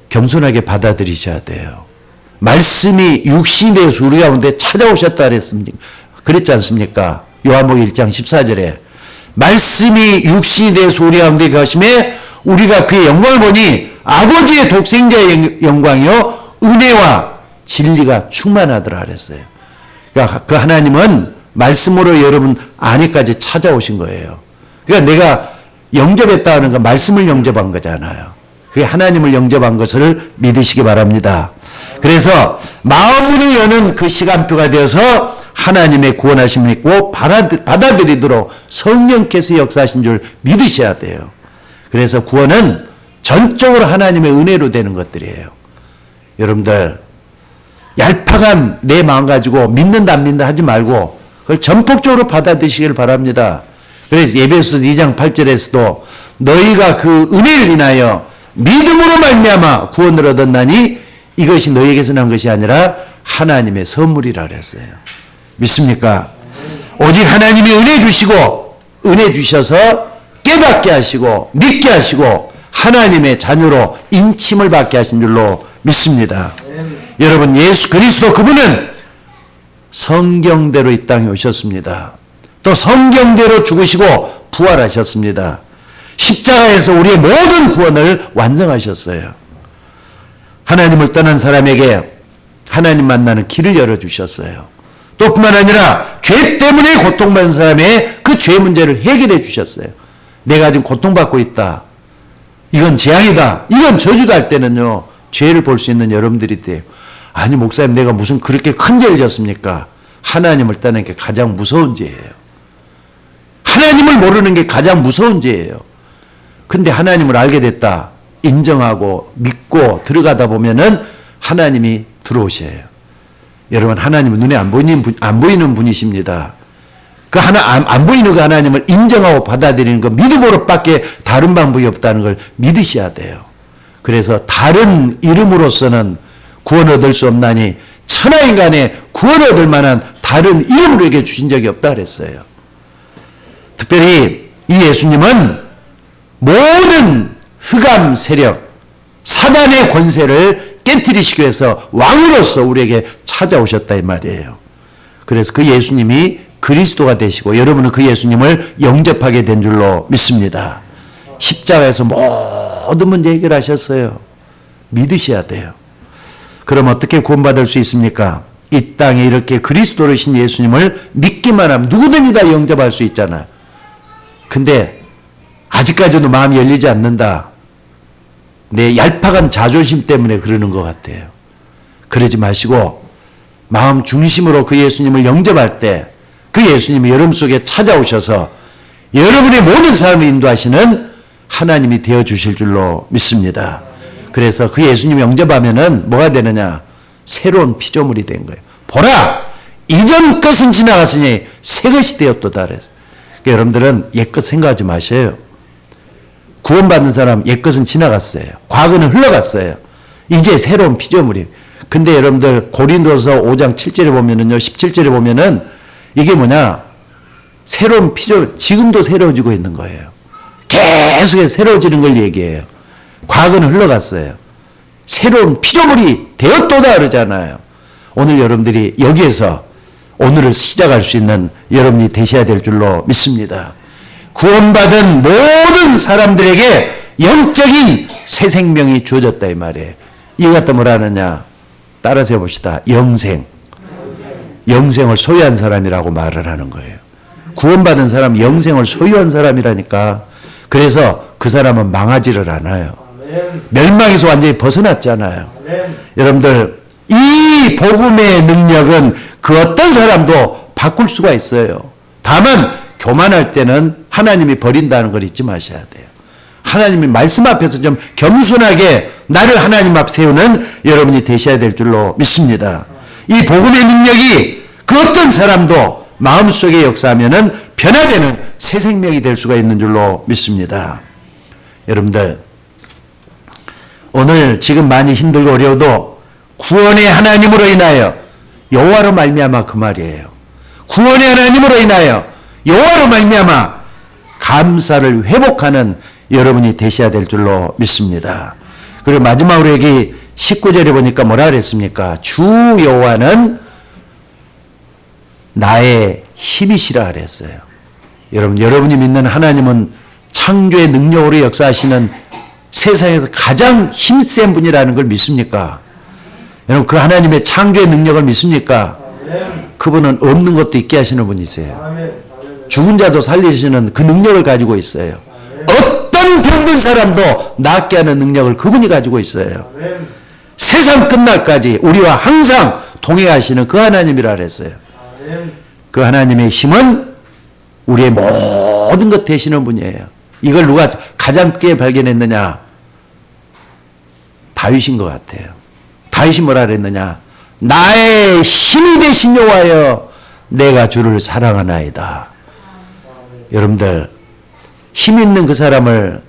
겸손하게 받아들이셔야 돼요. 말씀이 육신이 되어서 우리 가운데 찾아오셨다 그랬지 않습니까? 요한복음 1장 14절에 말씀이 육신이 되어서 우리 가운데 계심에 우리가 그의 영광을 보니 아버지의 독생자의 영광이요 은혜와 진리가 충만하더라 그랬어요. 그러니까 그 하나님은 말씀으로 여러분 안에까지 찾아오신 거예요. 그러니까 내가 영접했다는 건 말씀을 영접한 거잖아요. 그게 하나님을 영접한 것을 믿으시기 바랍니다. 그래서 마음으로 여는 그 시간표가 되어서 하나님의 구원하심을 믿고 받아들이도록 성령께서 역사하신 줄 믿으셔야 돼요. 그래서 구원은 전적으로 하나님의 은혜로 되는 것들이에요. 여러분들 얄팍한 내 마음 가지고 믿는다 안 믿는다 하지 말고 그걸 전폭적으로 받아들이시길 바랍니다. 그래서 에베소서 2장 8절에서도 너희가 그 은혜를 인하여 믿음으로 말미암아 구원을 얻었나니 이것이 너희에게서 난 것이 아니라 하나님의 선물이라 그랬어요. 믿습니까? 오직 하나님이 은혜 주시고 은혜 주셔서 깨닫게 하시고 믿게 하시고 하나님의 자녀로 인침을 받게 하신 줄로 믿습니다. 여러분 예수 그리스도 그분은 성경대로 이 땅에 오셨습니다. 또 성경대로 죽으시고 부활하셨습니다. 십자가에서 우리의 모든 구원을 완성하셨어요. 하나님을 떠난 사람에게 하나님 만나는 길을 열어주셨어요. 또 뿐만 아니라 죄 때문에 고통받는 사람의 그 죄 문제를 해결해 주셨어요. 내가 지금 고통받고 있다. 이건 재앙이다. 이건 저주다 할 때는요. 죄를 볼 수 있는 여러분들이 돼요. 아니 목사님 내가 무슨 그렇게 큰 죄를 졌습니까? 하나님을 떠나는 게 가장 무서운 죄예요. 하나님을 모르는 게 가장 무서운 죄예요. 근데 하나님을 알게 됐다. 인정하고 믿고 들어가다 보면은 하나님이 들어오셔요. 여러분 하나님은 눈에 안 보이는 분이십니다. 그 안 보이는 그 하나님을 인정하고 받아들이는 그 믿음으로밖에 다른 방법이 없다는 걸 믿으셔야 돼요. 그래서 다른 이름으로서는 구원 얻을 수 없나니 천하인간에 구원 얻을 만한 다른 이름으로 에게 주신 적이 없다 그랬어요. 특별히 이 예수님은 모든 흑암 세력, 사단의 권세를 깨뜨리시기 위해서 왕으로서 우리에게 찾아오셨다 이 말이에요. 그래서 그 예수님이 그리스도가 되시고 여러분은 그 예수님을 영접하게 된 줄로 믿습니다. 십자가에서 모든 문제 해결하셨어요. 믿으셔야 돼요. 그럼 어떻게 구원받을 수 있습니까? 이 땅에 이렇게 그리스도를 신 예수님을 믿기만 하면 누구든지 다 영접할 수 있잖아요. 근데 아직까지도 마음이 열리지 않는다. 내 얄팍한 자존심 때문에 그러는 것 같아요. 그러지 마시고 마음 중심으로 그 예수님을 영접할 때 그 예수님이 여러분 속에 찾아오셔서 여러분의 모든 삶을 인도하시는 하나님이 되어주실 줄로 믿습니다. 그래서 그 예수님 영접하면은 뭐가 되느냐? 새로운 피조물이 된 거예요. 보라! 이전 것은 지나갔으니 새 것이 되었도다 그랬어요. 그러니까 여러분들은 옛것 생각하지 마셔요. 구원받는 사람 옛것은 지나갔어요. 과거는 흘러갔어요. 이제 새로운 피조물이에요. 근데 여러분들 고린도서 5장 7절에 보면은요, 17절에 보면은 이게 뭐냐? 새로운 피조물, 지금도 새로워지고 있는 거예요. 계속해서 새로워지는 걸 얘기해요. 과거는 흘러갔어요. 새로운 피조물이 되었도다 그러잖아요. 오늘 여러분들이 여기에서 오늘을 시작할 수 있는 여러분이 되셔야 될 줄로 믿습니다. 구원받은 모든 사람들에게 영적인 새 생명이 주어졌다 이 말이에요. 이거 갖다 뭐라 하느냐? 따라서 해봅시다. 영생을 소유한 사람이라고 말을 하는 거예요. 구원받은 사람 영생을 소유한 사람이라니까. 그래서 그 사람은 망하지를 않아요. 아멘. 멸망에서 완전히 벗어났잖아요. 아멘. 여러분들, 이 복음의 능력은 그 어떤 사람도 바꿀 수가 있어요. 다만 교만할 때는 하나님이 버린다는 걸 잊지 마셔야 돼요. 하나님이 말씀 앞에서 좀 겸손하게 나를 하나님 앞 세우는 여러분이 되셔야 될 줄로 믿습니다. 이 복음의 능력이 그 어떤 사람도 마음속에 역사하면은 변화되는 새 생명이 될 수가 있는 줄로 믿습니다. 여러분들, 오늘 지금 많이 힘들고 어려워도 구원의 하나님으로 인하여 여호와로 말미암아 그 말이에요. 구원의 하나님으로 인하여 여호와로 말미암아 감사를 회복하는 여러분이 되셔야 될 줄로 믿습니다. 그리고 마지막으로 여기 19절에 보니까 뭐라 그랬습니까? 주 여호와는 나의 힘이시라 그랬어요. 여러분이 믿는 하나님은 창조의 능력으로 역사하시는 세상에서 가장 힘센 분이라는 걸 믿습니까? 여러분, 그 하나님의 창조의 능력을 믿습니까? 아멘. 그분은 없는 것도 있게 하시는 분이세요. 아멘. 죽은 자도 살리시는 그 능력을 가지고 있어요. 어떤 병든 사람도 낫게 하는 능력을 그분이 가지고 있어요. 아멘. 세상 끝날까지 우리와 항상 동행하시는 그 하나님이라 그랬어요. 아멘. 그 하나님의 힘은 우리의 모든 것 되시는 분이에요. 이걸 누가 가장 크게 발견했느냐? 다윗인 것 같아요. 다윗이 뭐라 그랬느냐? 나의 힘이 되신 여호와여, 내가 주를 사랑하나이다. 여러분들, 힘 있는 그 사람을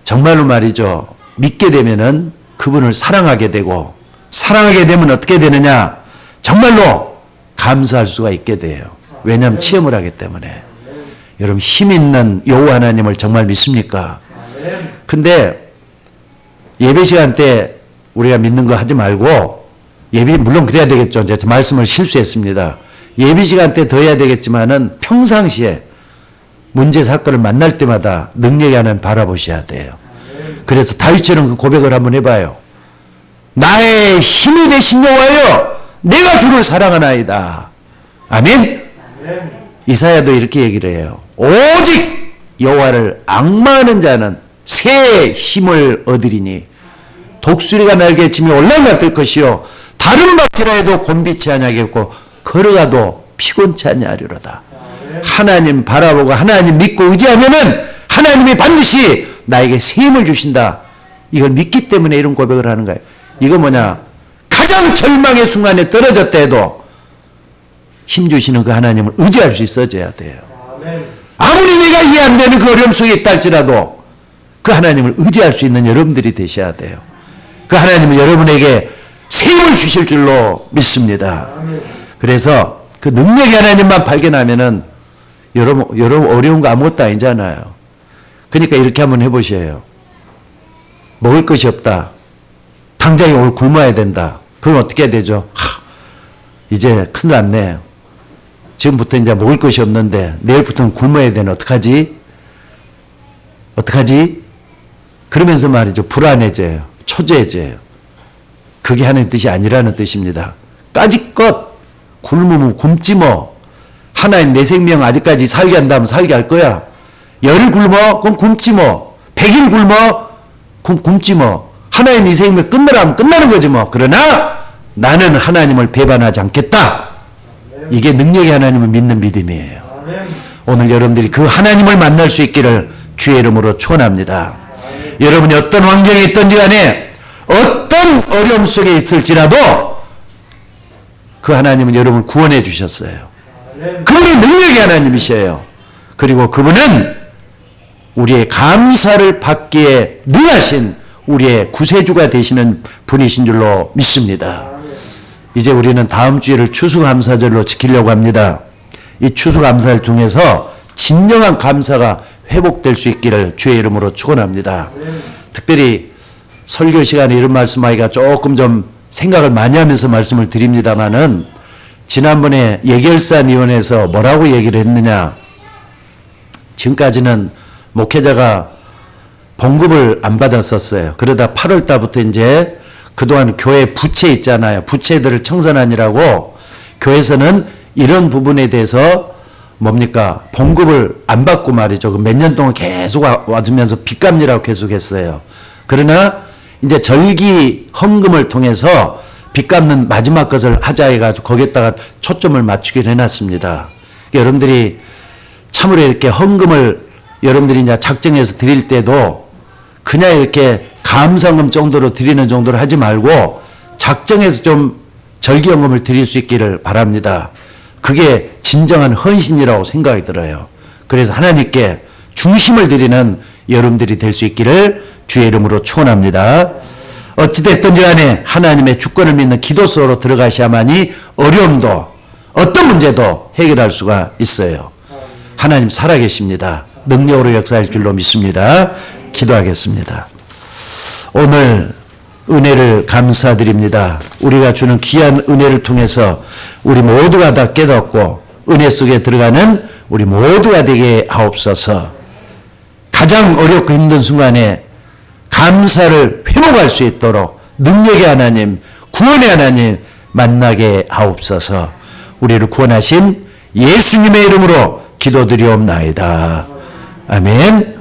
정말로 말이죠, 믿게 되면은 그분을 사랑하게 되고, 사랑하게 되면 어떻게 되느냐? 정말로 감사할 수가 있게 돼요. 왜냐하면 체험을 하기 때문에. 여러분, 힘 있는 여호와 하나님을 정말 믿습니까? 근데 예배 시간 때 우리가 믿는 거 하지 말고, 예배 물론 그래야 되겠죠. 제가 말씀을 실수했습니다. 예배 시간 때 더 해야 되겠지만은 평상시에 문제 사건을 만날 때마다 능력이 하나님 바라보셔야 돼요. 그래서 다윗처럼 그 고백을 한번 해봐요. 나의 힘이 되신 여호와여, 내가 주를 사랑하나이다. 아멘. 이사야도 이렇게 얘기를 해요. 오직 여호와를 앙마하는 자는 새 힘을 얻으리니 독수리가 날개 치며 올라갈 것이요 다른 박지라 해도 곤비치 아니하겠고 걸어가도 피곤치 아니하리로다. 하나님 바라보고 하나님 믿고 의지하면은 하나님이 반드시 나에게 새 힘을 주신다. 이걸 믿기 때문에 이런 고백을 하는 거예요. 이거 뭐냐? 가장 절망의 순간에 떨어졌다 해도 힘 주시는 그 하나님을 의지할 수 있어져야 돼요. 아무리 내가 이해 안 되는 그 어려움 속에 있다 할지라도 그 하나님을 의지할 수 있는 여러분들이 되셔야 돼요. 그 하나님은 여러분에게 새 힘을 주실 줄로 믿습니다. 그래서 그 능력의 하나님만 발견하면은 여러분 어려운 거 아무것도 아니잖아요. 그러니까 이렇게 한번 해보셔요. 먹을 것이 없다. 당장에 오늘 굶어야 된다. 그럼 어떻게 해야 되죠? 이제 큰일 났네. 지금부터 이제 먹을 것이 없는데 내일부터는 굶어야 되네. 어떡하지? 어떡하지? 그러면서 말이죠. 불안해져요. 초조해져요. 그게 하나님 뜻이 아니라는 뜻입니다. 까짓것 굶으면 굶지 뭐. 하나님 내 생명 아직까지 살게 한다면 살게 할 거야. 열흘 굶어? 그럼 굶지 뭐. 100일 굶어? 굶지 뭐. 하나님 이 생명 끝내라면 끝나는 거지 뭐. 그러나 나는 하나님을 배반하지 않겠다. 이게 능력의 하나님을 믿는 믿음이에요. 오늘 여러분들이 그 하나님을 만날 수 있기를 주의 이름으로 축원합니다. 여러분이 어떤 환경에 있든지 간에 어떤 어려움 속에 있을지라도 그 하나님은 여러분을 구원해 주셨어요. 그분이 능력의 하나님이셔요. 그리고 그분은 우리의 감사를 받기에 능하신 우리의 구세주가 되시는 분이신 줄로 믿습니다. 이제 우리는 다음 주일을 추수감사절로 지키려고 합니다. 이 추수감사를 통해서 진정한 감사가 회복될 수 있기를 주의 이름으로 축원합니다. 특별히 설교 시간에 이런 말씀하기가 조금 좀 생각을 많이 하면서 말씀을 드립니다마는 지난번에 예결산위원회에서 뭐라고 얘기를 했느냐. 지금까지는 목회자가 봉급을 안 받았었어요. 그러다 8월 달부터 이제 그동안 교회 부채 있잖아요. 부채들을 청산하느라고 교회에서는 이런 부분에 대해서 뭡니까? 봉급을 안 받고 말이죠. 몇 년 동안 계속 와주면서 빚 갚느라고 계속 했어요. 그러나 이제 절기 헌금을 통해서 빚 갚는 마지막 것을 하자 해가지고 거기에다가 초점을 맞추기로 해놨습니다. 그러니까 여러분들이 참으로 이렇게 헌금을 여러분들이 이제 작정해서 드릴 때도 그냥 이렇게 감사금 정도로 드리는 정도로 하지 말고 작정해서 좀 절기헌금을 드릴 수 있기를 바랍니다. 그게 진정한 헌신이라고 생각이 들어요. 그래서 하나님께 중심을 드리는 여러분들이 될 수 있기를 주의 이름으로 축원합니다. 어찌됐든지 간에 하나님의 주권을 믿는 기도 속으로 들어가셔야만이 어려움도 어떤 문제도 해결할 수가 있어요. 하나님 살아계십니다. 능력으로 역사할 줄로 믿습니다. 기도하겠습니다. 오늘 은혜를 감사드립니다. 우리가 주는 귀한 은혜를 통해서 우리 모두가 다 깨닫고 은혜 속에 들어가는 우리 모두가 되게 하옵소서. 가장 어렵고 힘든 순간에 감사를 회복할 수 있도록 능력의 하나님, 구원의 하나님 만나게 하옵소서. 우리를 구원하신 예수님의 이름으로 기도드리옵나이다. 아멘.